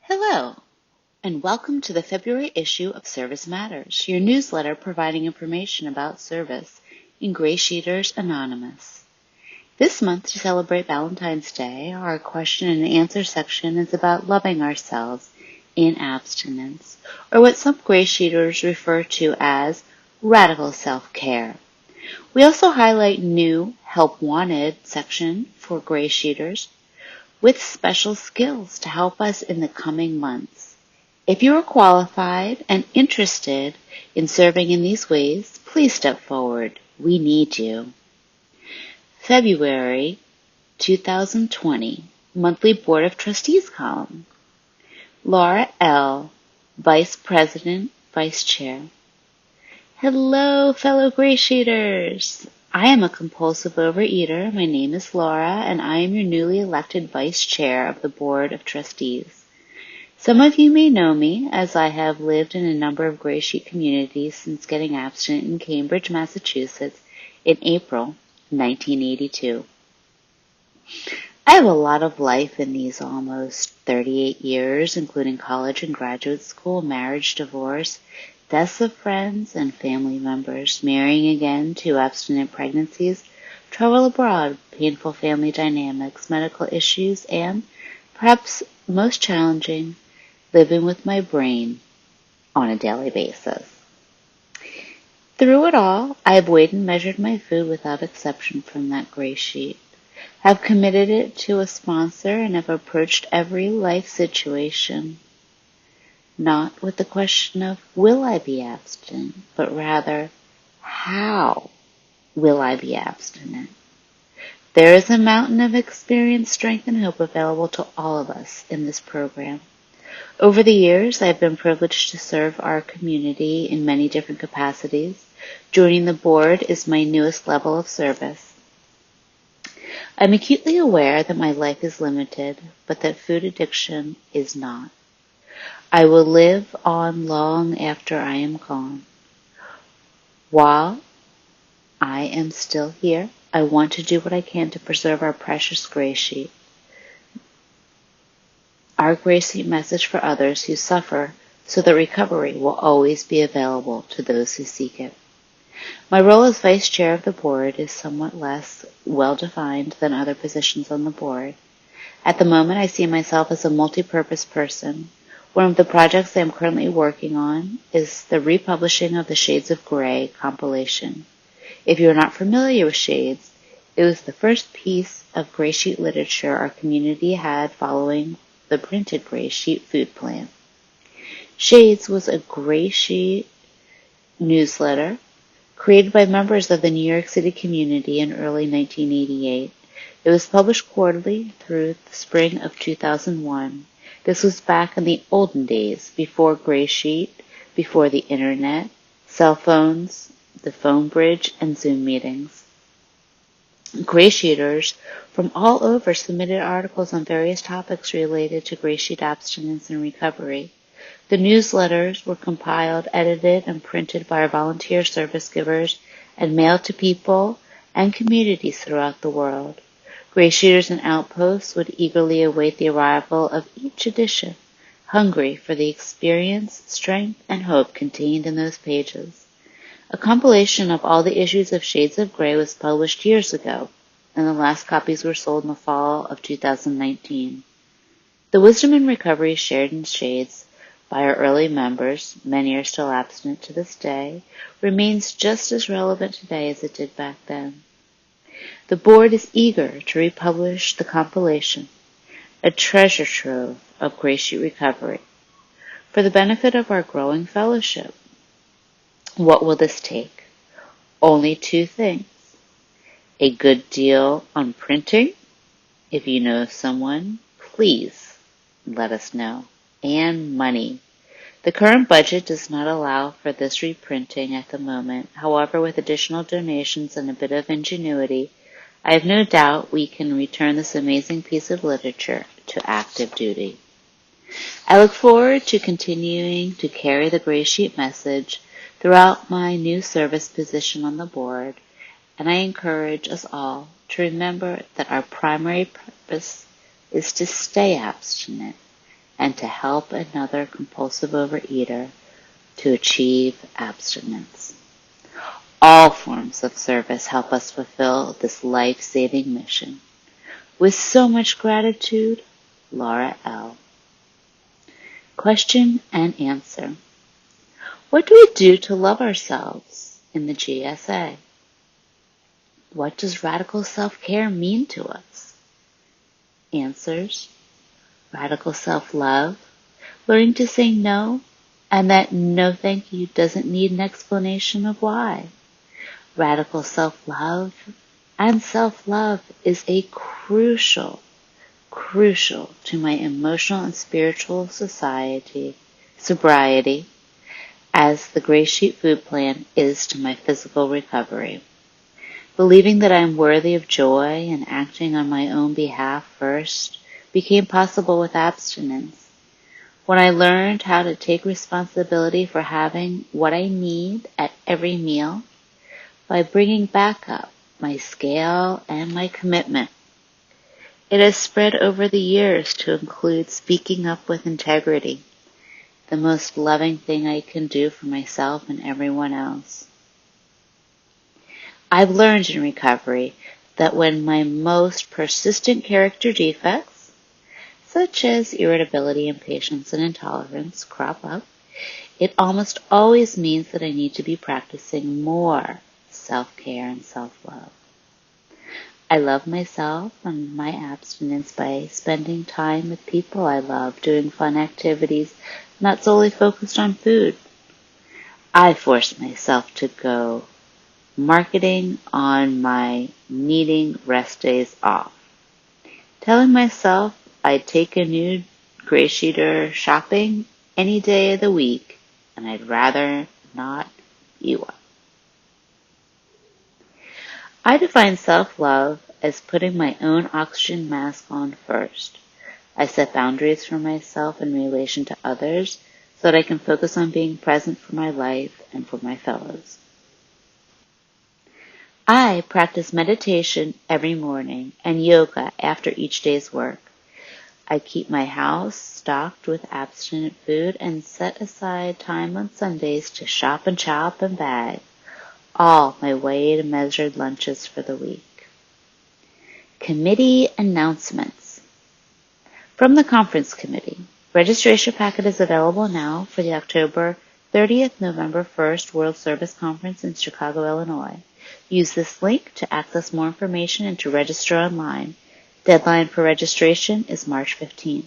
Hello, and welcome to the February issue of Service Matters, your newsletter providing information about service in GreySheeters Anonymous. This month, to celebrate Valentine's Day, our question and answer section is about loving ourselves in abstinence, or what some GreySheeters refer to as radical self-care. We also highlight new Help Wanted section for GreySheeters with special skills to help us in the coming months. If you are qualified and interested in serving in these ways, please step forward. We need you. February 2020 Monthly Board of Trustees column. Laura L., Vice President, Vice Chair. Hello, fellow GreySheeters. I am a compulsive overeater. My name is Laura, and I am your newly elected Vice Chair of the Board of Trustees. Some of you may know me, as I have lived in a number of GreySheet communities since getting abstinent in Cambridge, Massachusetts in April 1982. I have a lot of life in these almost 38 years, including college and graduate school, marriage, divorce, deaths of friends and family members, marrying again, 2 abstinent pregnancies, travel abroad, painful family dynamics, medical issues, and, perhaps most challenging, living with my brain on a daily basis. Through it all, I have weighed and measured my food without exception from that gray sheet, have committed it to a sponsor, and have approached every life situation not with the question of will I be abstinent, but rather how will I be abstinent. There is a mountain of experience, strength, and hope available to all of us in this program. Over the years, I have been privileged to serve our community in many different capacities. Joining the board is my newest level of service. I'm acutely aware that my life is limited, but that food addiction is not. I will live on long after I am gone. While I am still here, I want to do what I can to preserve our precious gray sheet. Our gray sheet message for others who suffer so that recovery will always be available to those who seek it. My role as vice chair of the board is somewhat less well-defined than other positions on the board. At the moment, I see myself as a multi-purpose person. One of the projects I am currently working on is the republishing of the Shades of Grey compilation. If you are not familiar with Shades, it was the first piece of gray sheet literature our community had following the printed gray sheet food plan. Shades was a gray sheet newsletter created by members of the New York City community in early 1988. It was published quarterly through the spring of 2001. This was back in the olden days, before gray sheet, before the internet, cell phones, the phone bridge, and Zoom meetings. GreySheeters from all over submitted articles on various topics related to gray sheet abstinence and recovery. The newsletters were compiled, edited, and printed by our volunteer service givers and mailed to people and communities throughout the world. GreySheeters and Outposts would eagerly await the arrival of each edition, hungry for the experience, strength, and hope contained in those pages. A compilation of all the issues of Shades of Grey was published years ago, and the last copies were sold in the fall of 2019. The wisdom and recovery shared in Shades by our early members, many are still abstinent to this day, remains just as relevant today as it did back then. The board is eager to republish the compilation, a treasure trove of gray sheet recovery, for the benefit of our growing fellowship. What will this take? Only 2 things. A good deal on printing. If you know of someone, please let us know. And money. The current budget does not allow for this reprinting at the moment. However, with additional donations and a bit of ingenuity, I have no doubt we can return this amazing piece of literature to active duty. I look forward to continuing to carry the gray sheet message throughout my new service position on the board, and I encourage us all to remember that our primary purpose is to stay abstinent and to help another compulsive overeater to achieve abstinence. All forms of service help us fulfill this life-saving mission. With so much gratitude, Laura L. Question and answer. What do we do to love ourselves in the GSA? What does radical self-care mean to us? Answers. Radical self-love, learning to say no, and that no thank you doesn't need an explanation of why. Radical self-love and self-love is a crucial to my emotional and spiritual sobriety, as the Gray Sheet food plan is to my physical recovery. Believing that I am worthy of joy and acting on my own behalf first became possible with abstinence. When I learned how to take responsibility for having what I need at every meal by bringing back up my scale and my commitment, it has spread over the years to include speaking up with integrity, the most loving thing I can do for myself and everyone else. I've learned in recovery that when my most persistent character defects, such as irritability, impatience, and intolerance, crop up, it almost always means that I need to be practicing more self-care and self-love. I love myself and my abstinence by spending time with people I love, doing fun activities, not solely focused on food. I force myself to go marketing on my needing rest days off, telling myself I'd take a new GreySheeter shopping any day of the week, and I'd rather not be one. I define self-love as putting my own oxygen mask on first. I set boundaries for myself in relation to others so that I can focus on being present for my life and for my fellows. I practice meditation every morning and yoga after each day's work. I keep my house stocked with abstinent food and set aside time on Sundays to shop and chop and bag all my weighed and measured lunches for the week. Committee announcements. From the conference committee, registration packet is available now for the October 30th, November 1st World Service Conference in Chicago, Illinois. Use this link to access more information and to register online. Deadline for registration is March 15th.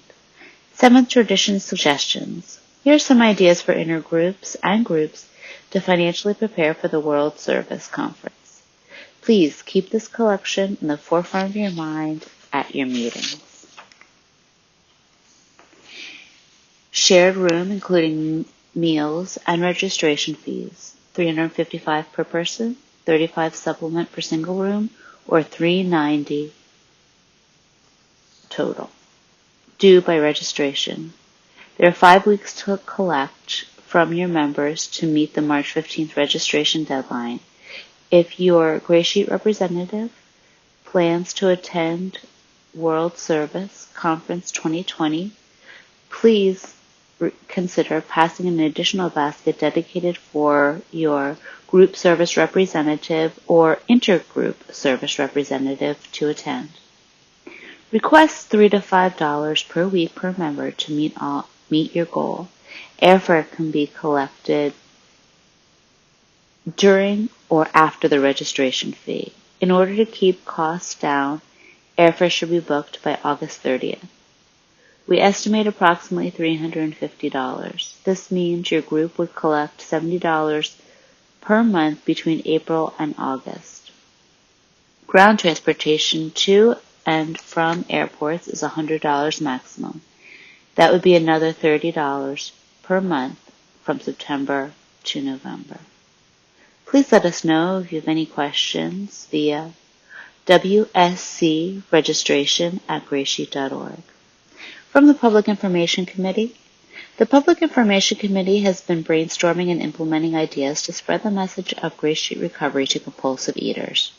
7th Tradition Suggestions. Here are some ideas for intergroups and groups to financially prepare for the World Service Conference. Please keep this collection in the forefront of your mind at your meetings. Shared room, including meals and registration fees, $355 per person, $35 supplement for single room, or $390 total. Due by registration. There are 5 weeks to collect from your members to meet the March 15th registration deadline. If your Gray Sheet representative plans to attend World Service Conference 2020, please consider passing an additional basket dedicated for your group service representative or intergroup service representative to attend. Request $3 to $5 per week per member to meet your goal. Airfare can be collected during or after the registration fee. In order to keep costs down, airfare should be booked by August 30th. We estimate approximately $350. This means your group would collect $70 per month between April and August. Ground transportation to and from airports is $100 maximum. That would be another $30 per month from September to November. Please let us know if you have any questions via wscregistration@greysheet.org. From the Public Information Committee, the Public Information Committee has been brainstorming and implementing ideas to spread the message of Gray Sheet recovery to compulsive eaters.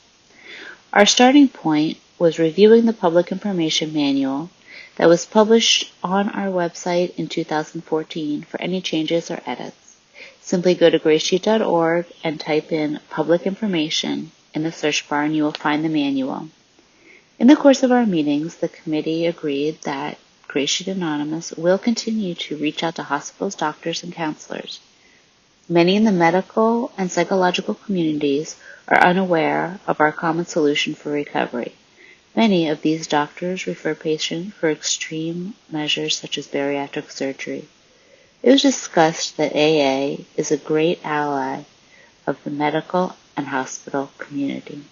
Our starting point was reviewing the Public Information Manual that was published on our website in 2014 for any changes or edits. Simply go to GreySheet.org and type in Public Information in the search bar and you will find the manual. In the course of our meetings, the committee agreed that GreySheet Anonymous will continue to reach out to hospitals, doctors, and counselors. Many in the medical and psychological communities are unaware of our common solution for recovery. Many of these doctors refer patients for extreme measures such as bariatric surgery. It was discussed that AA is a great ally of the medical and hospital community.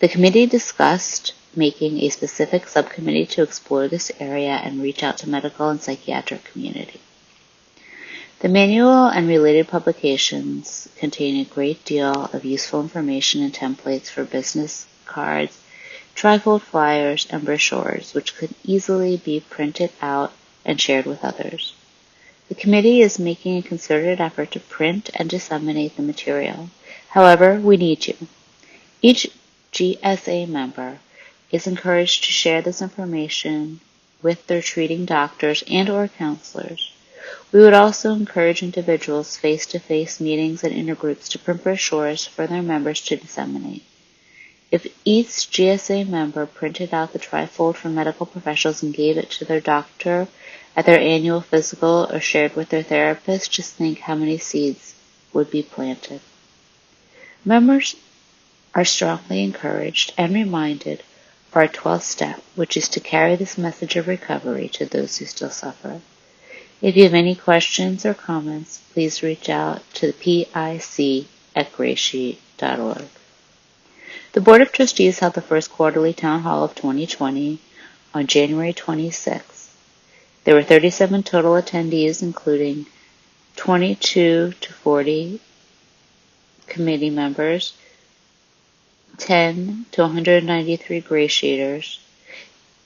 The committee discussed making a specific subcommittee to explore this area and reach out to medical and psychiatric community. The manual and related publications contain a great deal of useful information and templates for business cards, trifold flyers, and brochures, which could easily be printed out and shared with others. The committee is making a concerted effort to print and disseminate the material. However, we need you. Each GSA member is encouraged to share this information with their treating doctors and/or counselors. We would also encourage individuals face-to-face meetings and intergroups to print brochures for their members to disseminate. If each GSA member printed out the trifold for medical professionals and gave it to their doctor at their annual physical or shared with their therapist, just think how many seeds would be planted. Members are strongly encouraged and reminded of our 12th step, which is to carry this message of recovery to those who still suffer. If you have any questions or comments, please reach out to the PIC@GreySheet.org. The Board of Trustees held the first quarterly town hall of 2020 on January 26th. There were 37 total attendees, including 22 to 40 committee members, 10 to 193 GreySheeters.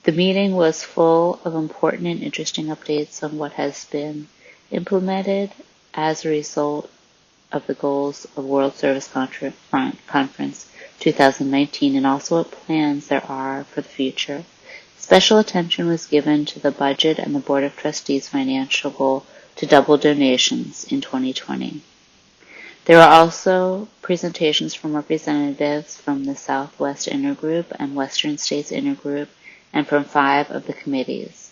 The meeting was full of important and interesting updates on what has been implemented as a result of the goals of World Service Conference 2019 and also what plans there are for the future. Special attention was given to the budget and the Board of Trustees' financial goal to double donations in 2020. There were also presentations from representatives from the Southwest Intergroup and Western States Intergroup and from 5 of the committees.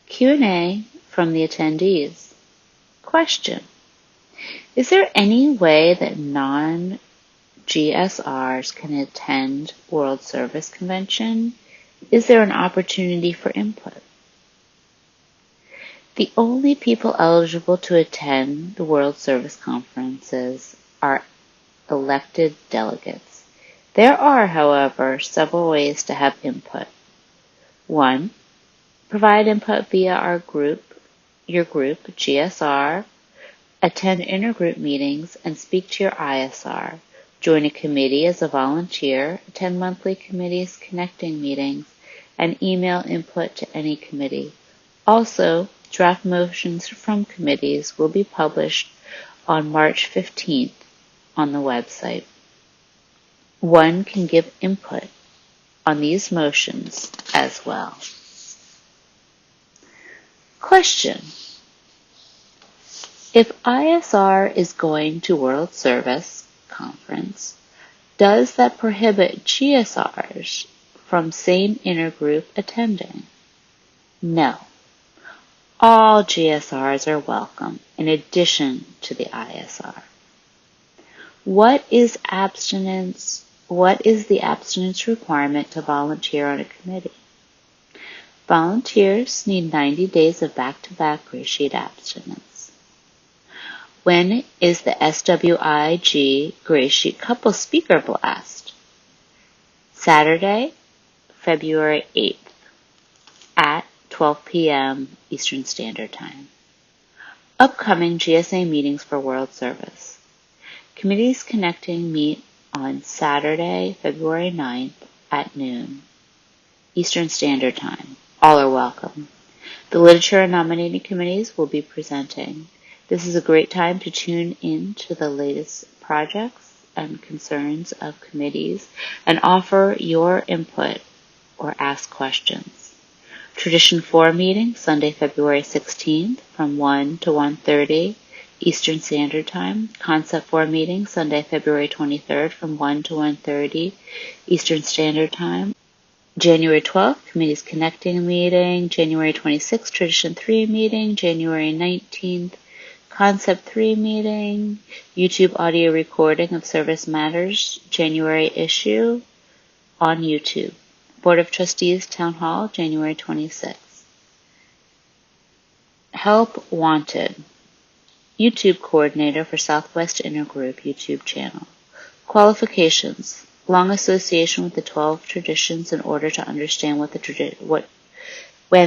Q&A from the attendees. Question: is there any way that non-GSRs can attend World Service Convention? Is there an opportunity for input? The only people eligible to attend the World Service Conferences are elected delegates. There are, however, several ways to have input. 1. Provide input via your group, GSR, attend intergroup meetings, and speak to your ISR. Join a committee as a volunteer, attend monthly committees connecting meetings, and email input to any committee. Also, draft motions from committees will be published on March 15th on the website. One can give input on these motions as well. Question: if ISR is going to World Service Conference, does that prohibit GSRs from same intergroup attending? No. All GSRs are welcome in addition to the ISR. What is the abstinence requirement to volunteer on a committee? Volunteers need 90 days of back-to-back GreySheet abstinence. When is the SWIG GreySheet Couple Speaker Blast? Saturday, February 8th at 12 p.m. Eastern Standard Time. Upcoming GSA meetings for World Service. Committees Connecting meet on Saturday, February 9th at noon Eastern Standard Time. All are welcome. The Literature and Nominating Committees will be presenting. This is a great time to tune in to the latest projects and concerns of committees and offer your input or ask questions. Tradition 4 meeting, Sunday, February 16th from 1 to 1:30 Eastern Standard Time. Concept 4 meeting, Sunday, February 23rd from 1 to 1:30 Eastern Standard Time. January 12th, Committees Connecting meeting. January 26th, Tradition 3 meeting. January 19th, Concept 3 meeting. YouTube audio recording of Service Matters January issue on YouTube. Board of Trustees Town Hall, January 26th. Help Wanted. YouTube Coordinator for Southwest Intergroup YouTube channel. Qualifications. Long association with the 12 traditions in order to understand when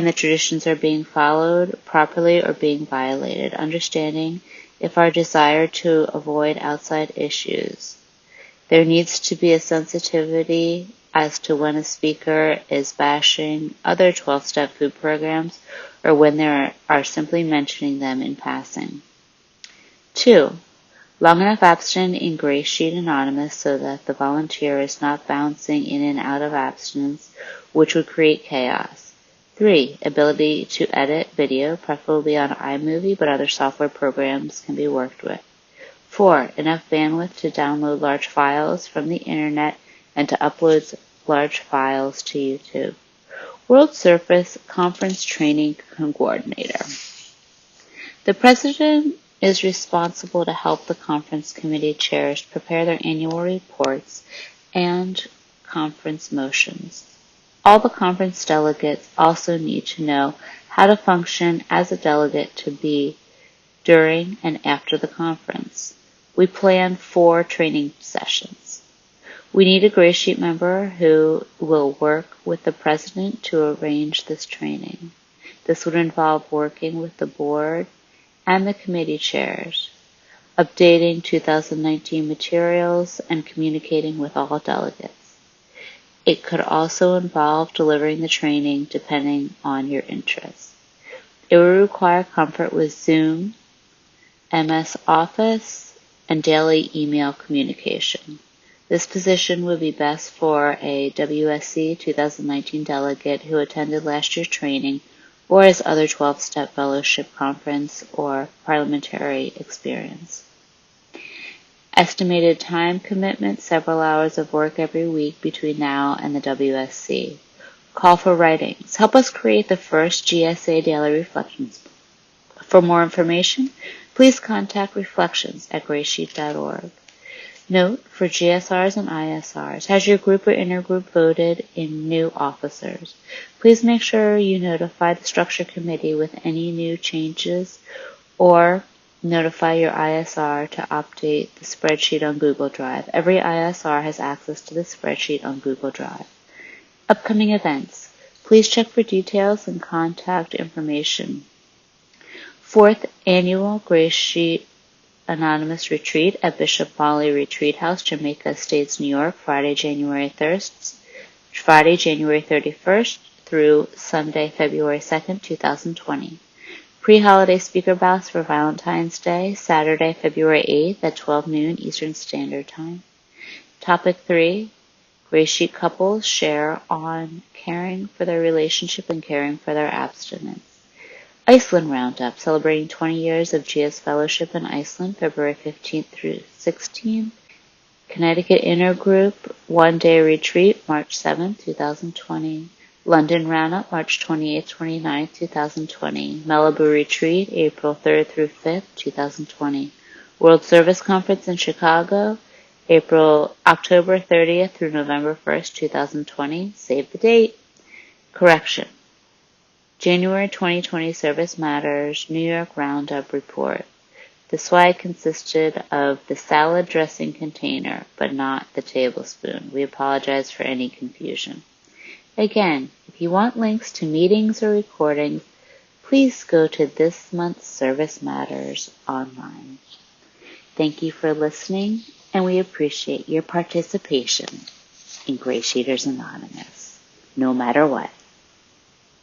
the traditions are being followed properly or being violated. Understanding if our desire to avoid outside issues. There needs to be a sensitivity as to when a speaker is bashing other 12-step food programs or when they are simply mentioning them in passing. 2. Long enough abstinent in Gray Sheet Anonymous so that the volunteer is not bouncing in and out of abstinence, which would create chaos. 3. Ability to edit video, preferably on iMovie, but other software programs can be worked with. 4. Enough bandwidth to download large files from the internet and to upload large files to YouTube. World Surface Conference Training Coordinator. The President is responsible to help the conference committee chairs prepare their annual reports and conference motions. All the conference delegates also need to know how to function as a delegate to be during and after the conference. We plan 4 training sessions. We need a Gray Sheet member who will work with the President to arrange this training. This would involve working with the board and the committee chairs, updating 2019 materials, and communicating with all delegates. It could also involve delivering the training depending on your interests. It will require comfort with Zoom, MS Office, and daily email communication. This position would be best for a WSC 2019 delegate who attended last year's training or has other 12-step fellowship conference or parliamentary experience. Estimated time commitment, several hours of work every week between now and the WSC. Call for writings. Help us create the first GSA Daily Reflections. For more information, please contact reflections@greysheet.org. Note, for GSRs and ISRs, has your group or intergroup voted in new officers? Please make sure you notify the structure committee with any new changes or notify your ISR to update the spreadsheet on Google Drive. Every ISR has access to the spreadsheet on Google Drive. Upcoming events. Please check for details and contact information. 4th Annual Gray Sheet Anonymous Retreat at Bishop Molly Retreat House, Jamaica Estates, New York, Friday, January 31st through Sunday, February 2nd, 2020. Pre-holiday speaker baths for Valentine's Day, Saturday, February 8th at 12 noon Eastern Standard Time. Topic 3. Gray Sheet couples share on caring for their relationship and caring for their abstinence. Iceland Roundup, celebrating 20 years of GS Fellowship in Iceland, February 15th through 16th. Connecticut Intergroup, one-day retreat, March 7th, 2020. London Roundup, March 28th, 29th, 2020. Malibu Retreat, April 3rd through 5th, 2020. World Service Conference in Chicago, October 30th through November 1st, 2020. Save the date. Correction. January 2020 Service Matters New York Roundup Report. The swag consisted of the salad dressing container, but not the tablespoon. We apologize for any confusion. Again, if you want links to meetings or recordings, please go to this month's Service Matters online. Thank you for listening, and we appreciate your participation in GreySheeters Anonymous, no matter what.